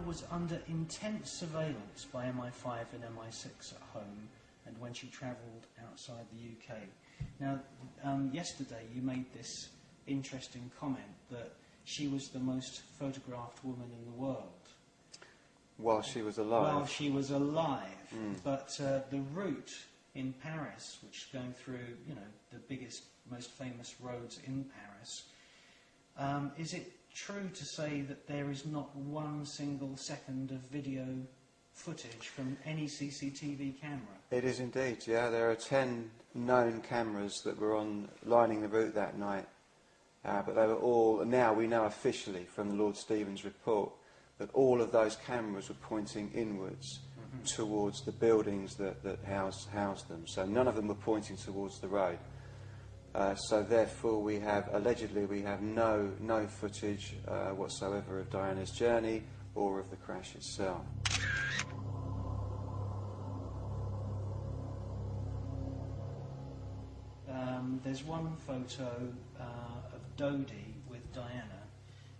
was under intense surveillance by MI5 and MI6 at home and when she travelled outside the UK. Now, yesterday you made this interesting comment that she was the most photographed woman in the world. While she was alive. While she was alive. But the route in Paris, which is going through, you know, the biggest, most famous roads in Paris, is it true to say that there is not one single second of video footage from any CCTV camera? It is indeed, yeah. There are 10 known cameras that were lining the route that night. But they were all, now we know officially from the Lord Stevens report, that all of those cameras were pointing inwards towards the buildings that housed them. So none of them were pointing towards the road. So therefore we have, allegedly, we have no footage whatsoever of Diana's journey or of the crash itself. There's one photo of Dodie with Diana.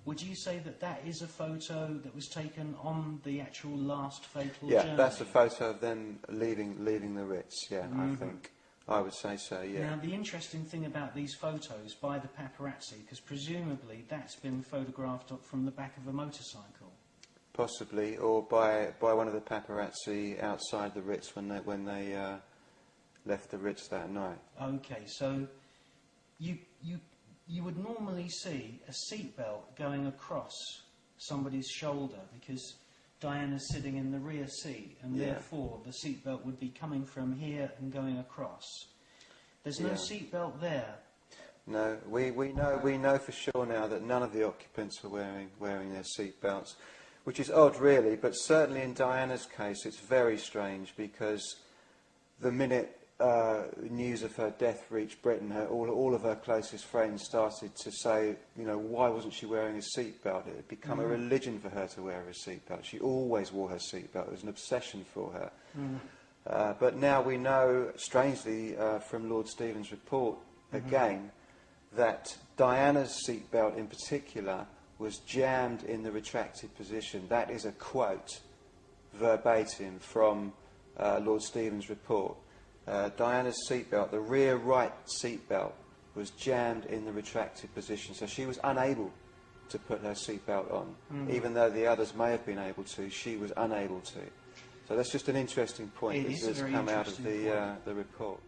Would you say that that is a photo that was taken on the actual last fatal journey? Yeah, that's a photo of them leaving the Ritz, yeah, I think. I would say so, yeah. Now, the interesting thing about these photos by the paparazzi, because presumably that's been photographed from the back of a motorcycle. Possibly, or by one of the paparazzi outside the Ritz when they left the Ritz that night. Okay, so you would normally see a seatbelt going across somebody's shoulder because Diana's sitting in the rear seat, and therefore the seatbelt would be coming from here and going across. There's no seatbelt there. No, we know for sure now that none of the occupants were wearing their seatbelts, which is odd, really. But certainly in Diana's case, it's very strange because the minute news of her death reached Britain, all of her closest friends started to say, you know, why wasn't she wearing a seatbelt? It had become a religion for her to wear a seatbelt. She always wore her seatbelt. It was an obsession for her. But now we know, strangely, from Lord Stevens' report, again, that Diana's seatbelt in particular was jammed in the retracted position. That is a quote, verbatim, from Lord Stevens' report. Diana's seatbelt, the rear right seatbelt, was jammed in the retracted position, so she was unable to put her seatbelt on. Even though the others may have been able to, she was unable to. So that's just an interesting point that's come out of the report.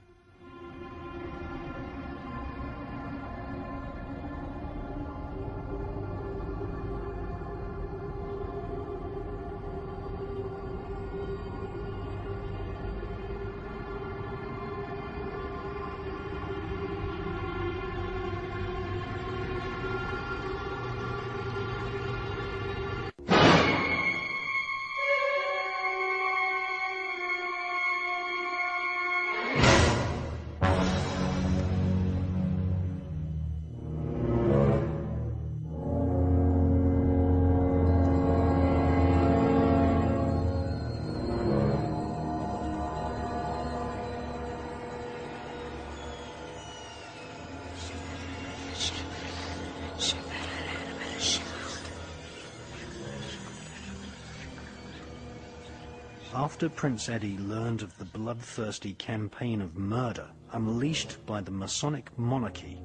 After Prince Eddie learned of the bloodthirsty campaign of murder unleashed by the Masonic monarchy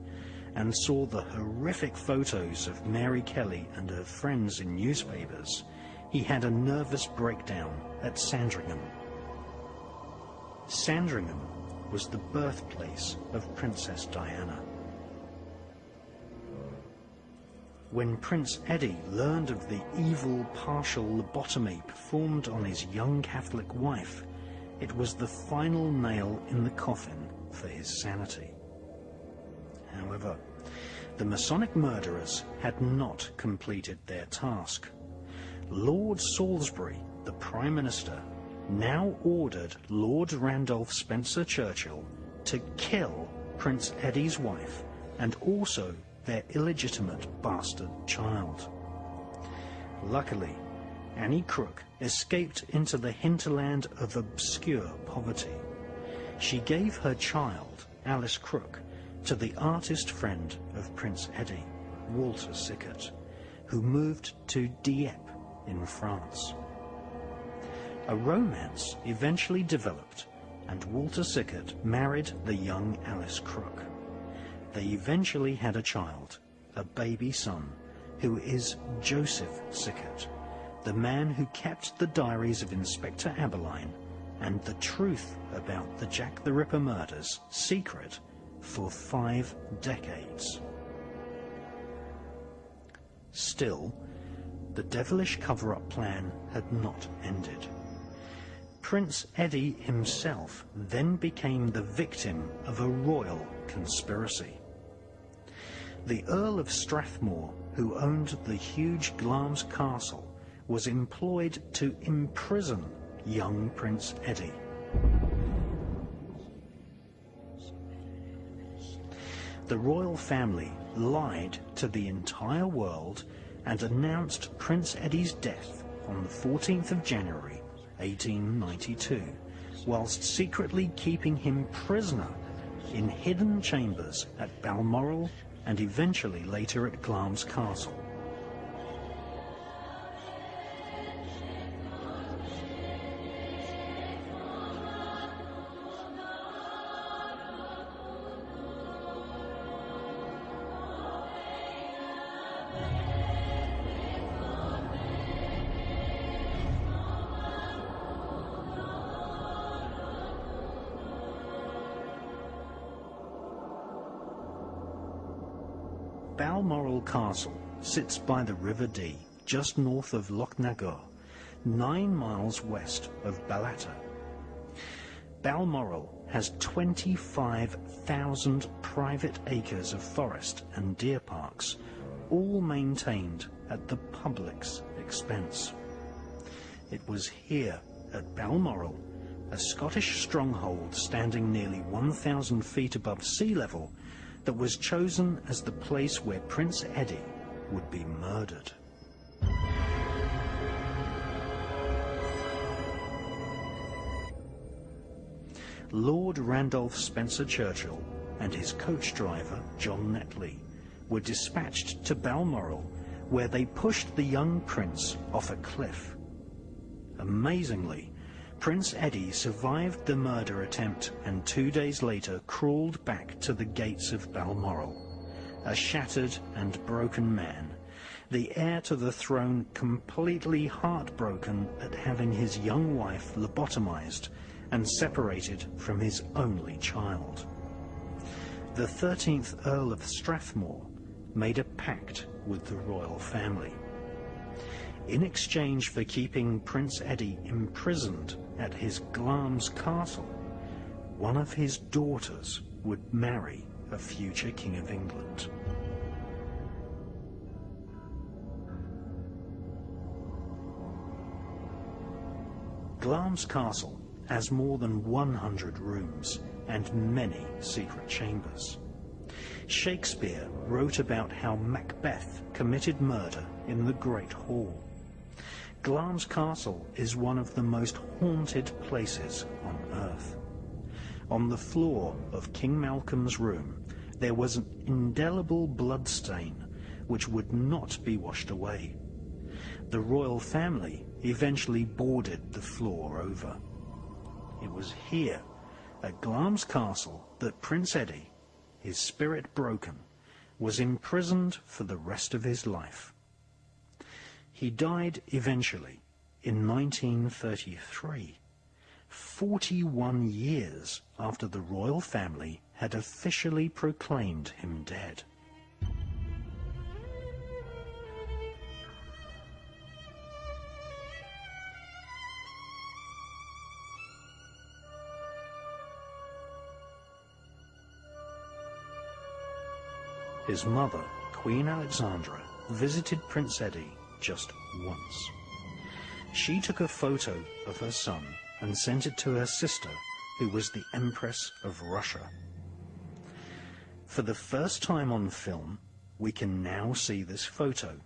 and saw the horrific photos of Mary Kelly and her friends in newspapers, he had a nervous breakdown at Sandringham. Sandringham was the birthplace of Princess Diana. When Prince Eddie learned of the evil partial lobotomy performed on his young Catholic wife, it was the final nail in the coffin for his sanity. However, the Masonic murderers had not completed their task. Lord Salisbury, the Prime Minister, now ordered Lord Randolph Spencer Churchill to kill Prince Eddie's wife and also their illegitimate bastard child. Luckily, Annie Crook escaped into the hinterland of obscure poverty. She gave her child, Alice Crook, to the artist friend of Prince Eddie, Walter Sickert, who moved to Dieppe in France. A romance eventually developed, and Walter Sickert married the young Alice Crook. They eventually had a child, a baby son, who is Joseph Sickert, the man who kept the diaries of Inspector Abberline and the truth about the Jack the Ripper murders secret for 5 decades. Still, the devilish cover-up plan had not ended. Prince Eddie himself then became the victim of a royal conspiracy. The Earl of Strathmore, who owned the huge Glamis castle, was employed to imprison young Prince Eddie. The royal family lied to the entire world and announced Prince Eddie's death on the 14th of January 1892, whilst secretly keeping him prisoner in hidden chambers at Balmoral and eventually later at Glamis Castle. Balmoral Castle sits by the River Dee, just north of Lochnagar, 9 miles west of Ballater. Balmoral has 25,000 private acres of forest and deer parks, all maintained at the public's expense. It was here at Balmoral, a Scottish stronghold standing nearly 1,000 feet above sea level, that was chosen as the place where Prince Eddie would be murdered. Lord Randolph Spencer Churchill and his coach driver, John Netley, were dispatched to Balmoral, where they pushed the young prince off a cliff. Amazingly, Prince Eddie survived the murder attempt and 2 days later crawled back to the gates of Balmoral, a shattered and broken man, the heir to the throne completely heartbroken at having his young wife lobotomized and separated from his only child. The 13th Earl of Strathmore made a pact with the royal family. In exchange for keeping Prince Eddie imprisoned at his Glamis castle, one of his daughters would marry a future King of England. Glamis Castle has more than 100 rooms and many secret chambers. Shakespeare wrote about how Macbeth committed murder in the Great Hall. Glamis Castle is one of the most haunted places on Earth. On the floor of King Malcolm's room, there was an indelible blood stain which would not be washed away. The royal family eventually boarded the floor over. It was here, at Glamis Castle, that Prince Eddie, his spirit broken, was imprisoned for the rest of his life. He died eventually in 1933, 41 years after the royal family had officially proclaimed him dead. His mother, Queen Alexandra, visited Prince Eddie just once. She took a photo of her son and sent it to her sister, who was the Empress of Russia. For the first time on film, we can now see this photo,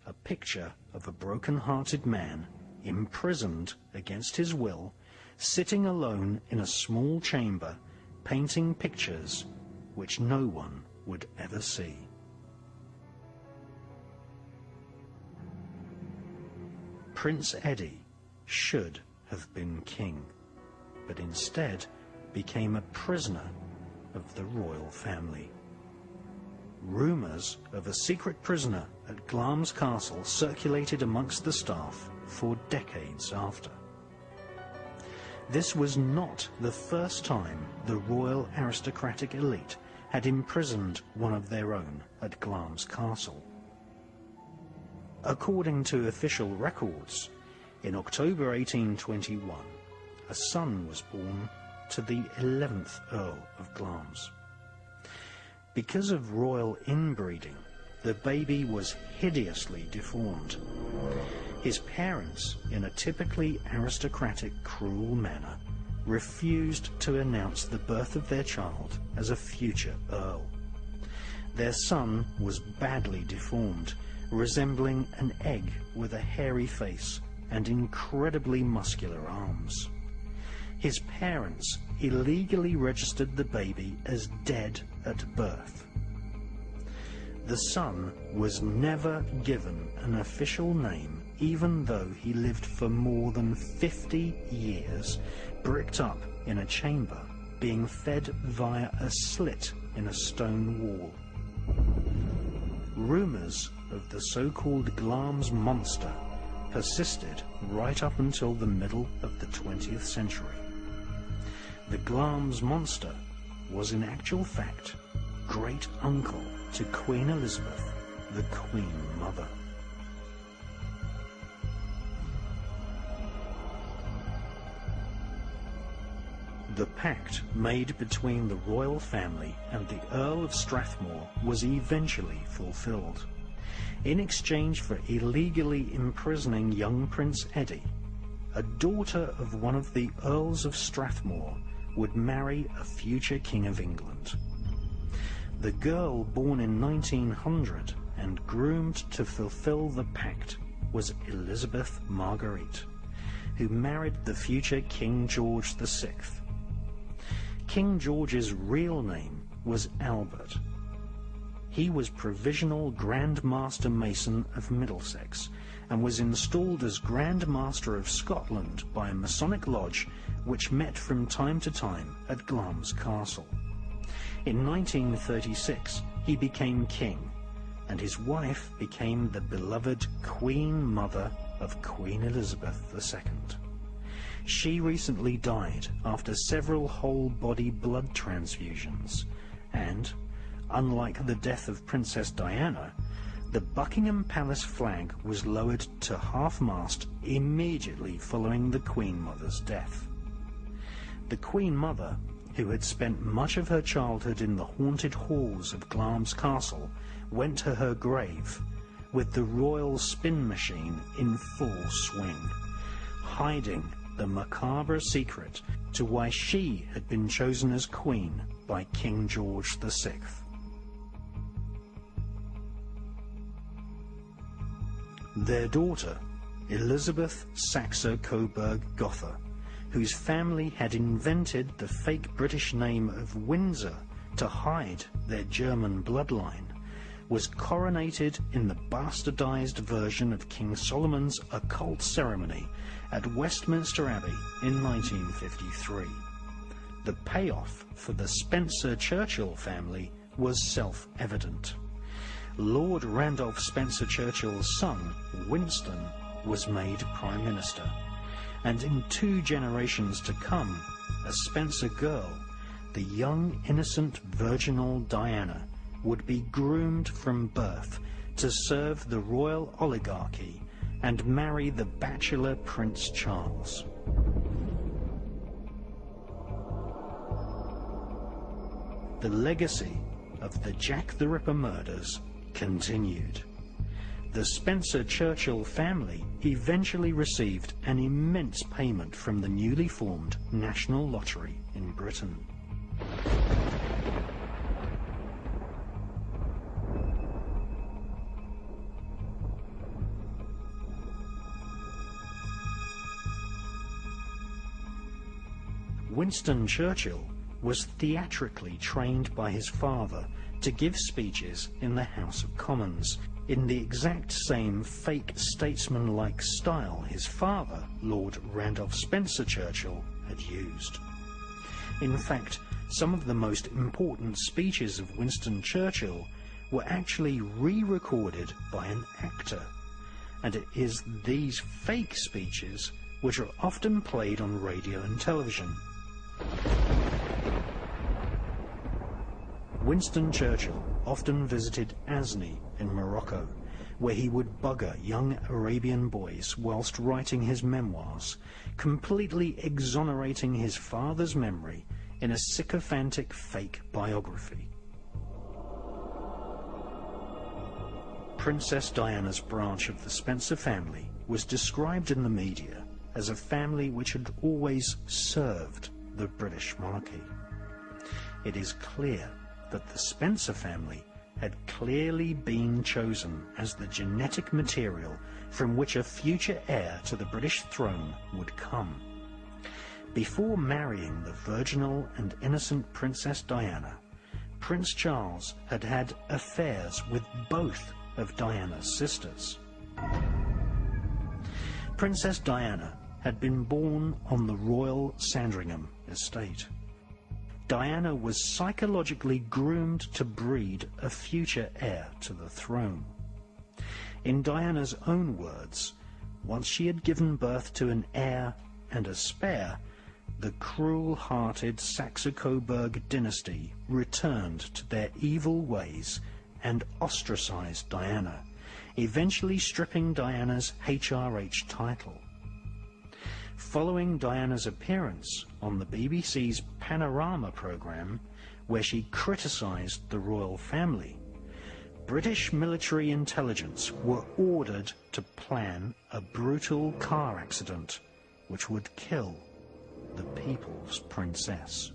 a picture of a broken-hearted man, imprisoned against his will, sitting alone in a small chamber, painting pictures which no one would ever see. Prince Eddie should have been king, but instead became a prisoner of the royal family. Rumours of a secret prisoner at Glamis Castle circulated amongst the staff for decades after. This was not the first time the royal aristocratic elite had imprisoned one of their own at Glamis Castle. According to official records, in October 1821, a son was born to the 11th Earl of Glamis. Because of royal inbreeding, the baby was hideously deformed. His parents, in a typically aristocratic, cruel manner, refused to announce the birth of their child as a future earl. Their son was badly deformed, resembling an egg with a hairy face and incredibly muscular arms. His parents illegally registered the baby as dead at birth. The son was never given an official name, even though he lived for more than 50 years, bricked up in a chamber, being fed via a slit in a stone wall. Rumours of the so-called Glamis monster persisted right up until the middle of the 20th century. The Glamis monster was in actual fact great uncle to Queen Elizabeth, the Queen Mother. The pact made between the royal family and the Earl of Strathmore was eventually fulfilled. In exchange for illegally imprisoning young Prince Eddie, a daughter of one of the Earls of Strathmore would marry a future King of England. The girl born in 1900 and groomed to fulfill the pact was Elizabeth Marguerite, who married the future King George VI. King George's real name was Albert. He was Provisional Grand Master Mason of Middlesex and was installed as Grand Master of Scotland by a Masonic lodge which met from time to time at Glamis Castle. In 1936 he became king, and his wife became the beloved Queen Mother of Queen Elizabeth II. She recently died after several whole-body blood transfusions, and, unlike the death of Princess Diana, the Buckingham Palace flag was lowered to half-mast immediately following the Queen Mother's death. The Queen Mother, who had spent much of her childhood in the haunted halls of Glamis Castle, went to her grave with the royal spin machine in full swing, hiding the macabre secret to why she had been chosen as queen by King George VI. Their daughter, Elizabeth Saxe-Coburg-Gotha, whose family had invented the fake British name of Windsor to hide their German bloodline, was coronated in the bastardized version of King Solomon's occult ceremony at Westminster Abbey in 1953. The payoff for the Spencer-Churchill family was self-evident. Lord Randolph Spencer-Churchill's son, Winston, was made Prime Minister, and in 2 generations to come, a Spencer girl, the young, innocent, virginal Diana, would be groomed from birth to serve the royal oligarchy and marry the bachelor Prince Charles. The legacy of the Jack the Ripper murders continued. The Spencer-Churchill family eventually received an immense payment from the newly formed National Lottery in Britain. Winston Churchill was theatrically trained by his father to give speeches in the House of Commons, in the exact same fake statesman-like style his father, Lord Randolph Spencer Churchill, had used. In fact, some of the most important speeches of Winston Churchill were actually re-recorded by an actor, and it is these fake speeches which are often played on radio and television. Winston Churchill often visited Azni in Morocco, where he would bugger young Arabian boys whilst writing his memoirs, completely exonerating his father's memory in a sycophantic fake biography. Princess Diana's branch of the Spencer family was described in the media as a family which had always served the British monarchy. It is clear that the Spencer family had clearly been chosen as the genetic material from which a future heir to the British throne would come. Before marrying the virginal and innocent Princess Diana, Prince Charles had had affairs with both of Diana's sisters. Princess Diana had been born on the royal Sandringham estate. Diana was psychologically groomed to breed a future heir to the throne. In Diana's own words, once she had given birth to an heir and a spare, the cruel-hearted Saxe-Coburg dynasty returned to their evil ways and ostracized Diana, eventually stripping Diana's HRH title. Following Diana's appearance on the BBC's Panorama programme, where she criticised the royal family, British military intelligence were ordered to plan a brutal car accident which would kill the people's princess.